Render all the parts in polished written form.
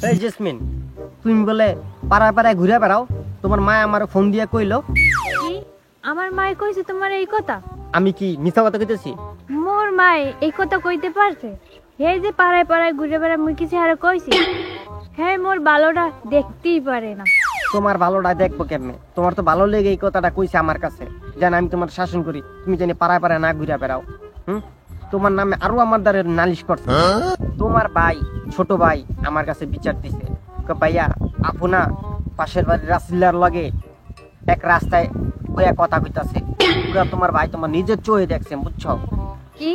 এই জেসমিন, তুমি বলে পাড়ায় পাড়ায় ঘুরে বেড়াও, তোমার মা আমার ফোন দিয়ে কইলো। কি আমার মাই কইছে তোমার এই কথা? আমি কি মিথ্যা কথা কইতেছি? মোর মাই এই কথা কইতে পারছে? হে যে পাড়ায় পাড়ায় ঘুরে বেড়া মুই কিছু আর কইছি? হ্যাঁ, মোর ভালোটা দেখতেই পারে না। তোমার ভালোটা দেখবো কেমনে? তোমার তো ভালো লেগে এই কথাটা কইছে আমার কাছে, যেন আমি তোমার শাসন করি, তুমি জানি পাড়ায় পাড়ায় না ঘুরে বেড়াও। তোমার নামে আরো আমার দ্বারে নালিশ করছে। তোমার ভাই, ছোট ভাই আমার কাছে বিচার দিছে, ভাইয়া আপু না পাশের বাড়ির রাসিল্লার লগে এক রাস্তায় বইয়া কথা কইতাছে। তোমার ভাই তোমার নিজের চোখে দেখছে, বুঝছো? কি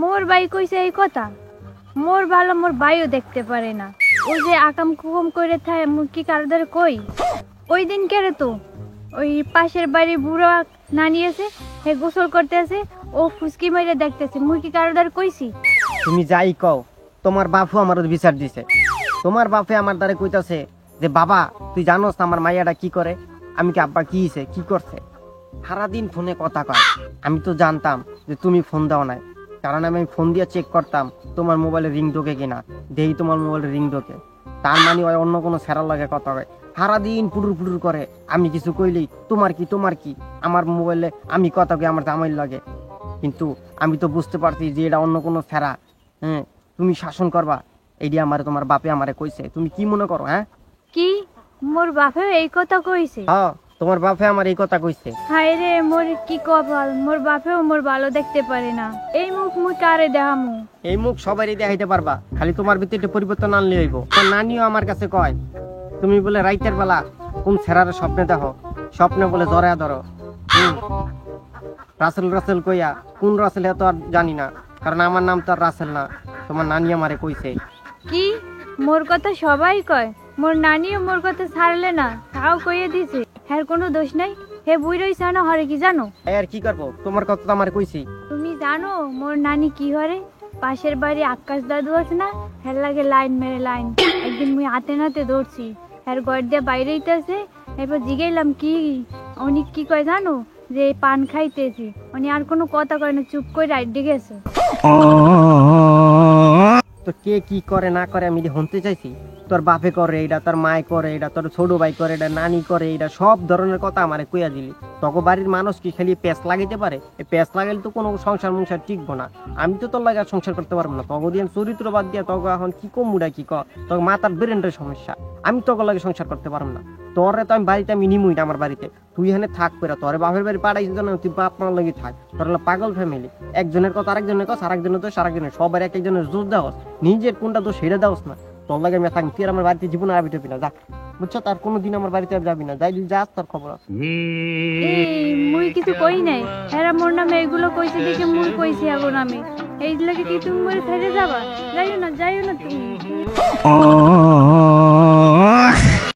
মোর ভাই কইছে এই কথা? মোর ভালো মোর ভাইও দেখতে পারে না। ওই যে আকাম কুকম করে থাকে, মুই কি কারোদের কই? ওই দিন কেড়ে তো ওই পাশের বাড়ি বুড়ো নানি আছে, হে গোসল করতে আছে, ও ফুসকি মাইরে দেখতেছে, মুই কি কারোদের কইছি? তুমি যাই কও, তোমার বাপু আমার বিচার দিছে। তোমার বাপে আমার দ্বারে কইতাছে যে বাবা তুই জানোস আমার মাইয়াটা কি করে? আমি কি আব্বা কি হইছে কি করছে? সারাদিন ফোনে কথা কয়। আমি তো জানতাম যে তুমি ফোন দাও নাই, কারণ আমি ফোন দিয়ে চেক করতাম তোমার মোবাইলে রিং ঢোকে কিনা। দেই তোমার মোবাইলে রিং ঢোকে, তার মানে ওই অন্য কোনো স্যারার লাগে কথা কয়। সারাদিন পুটুর পুটুর করে, আমি কিছু কইলেই তোমার কি তোমার কি। আমার মোবাইলে আমি কথা কই আমার জামাইল লাগে, কিন্তু আমি তো বুঝতে পারছি যে এটা অন্য কোনো ফেরা। তুমি শাসন করবা, এইটা আমার তোমার বাপে আমারে কইছে। তুমি কি মনে করো? কি মোর বাপে এই কথা কইছে? হ্যাঁ, তোমার বাপে আমার এই কথা কইছে। হায় রে মোর কি কপাল, মোর বাপেও মোর ভালো দেখতে পারে না। এই মুখ মুই কারে দেখামু? এই মুখ সবারই দেখাইতে পারবা, খালি তোমার ভিতরে একটা পরিবর্তন আনলে হইব। তোমার নানিও আমার কাছে কয় তুমি বলে রাইতের বেলা কোন ছেড়ার স্বপ্নে দেখো, স্বপ্নে বলে জড়ায়া ধরো। রাসেল রাসেল কইয়া কোন রাসেল তো আর জানি না, কারণ আমার নাম তো আর রাসেল না। তোমার নানি আমারে কইছে। কি মোর কথা সবাই কয়? মোর নানিও মোর কথা ছাড়লে না, তাও কইয়ে দিছে। হ্যাঁ কোনো দোষ নাই, হে বুই রইছে না হরে কি জানো? আর কি করবো, তোমার কথা তো আমার কইছি। তুমি জানো মোর নানি কি হরে? পাশের বাড়ি আকাশ দাদু আছে না, হের লাগে লাইন মেরে লাইন। একদিন মুই হাতে নাতে দৌড়ছি, হের ঘর দিয়ে বাইরে হইতেছে। এরপর জিগাইলাম কি উনি কি কয় জানো? যে পান খাইতেছি। উনি আর কোনো কথা কয় না, চুপ করে রাইডে গেছে। তো কে কি করে না করে আমি শুনতে চাইছি? তোর বাপে করে এটা, তোর মায় করে এটা, তোর ছোট ভাই করে এটা, নানি করে এটা, সব ধরনের কথা আমারে কইয়া দিলি। তখন বাড়ির মানুষ কি খালি পেঁচ লাগাইতে পারে? এই পেঁচ লাগাইলে তো কোনো সংসার মংসার টিকবো না। আমি তো তোর লাগে সংসার করতে পারবো না। তখন দিয়ে চরিত্র বাদ দিয়া তখন এখন কি কমুড়া কি তখন মাথার ব্রেনের সমস্যা। আমি তোর লাগে সংসার করতে পারবো না। তোরে তো আমি বাড়িতে আমি নিমুই না আমার বাড়িতে, তুই এখানে থাক করে। তোরে বাপের বাড়ি পাঠাইছি না, তুই বাপ মার লাগে থাক। তোর পাগল ফ্যামিলি, একজনের কথা আরেকজনের কথা, আরেকজনের দোষ আরেকজনের, সবার এক একজনের দোষ দেওয়াস, নিজের কোনটা দোষ সেটা দেওয়াস না। তোর লাগে আমি থাকি, তুই আমার বাড়িতে জীবনে আবি টবি না, যা। বুঝছো? তার কোনোদিন আমার বাড়িতে যাবি না, যাই যাস তোর খবর আছে। মুই কিছু কই নাই, এরা মোর নামে এগুলো কইছে দেখে মুই কইছি আগো নামে। এই লাগে কি তুমি মোরে ছেড়ে যাবা? যাইও না তুমি।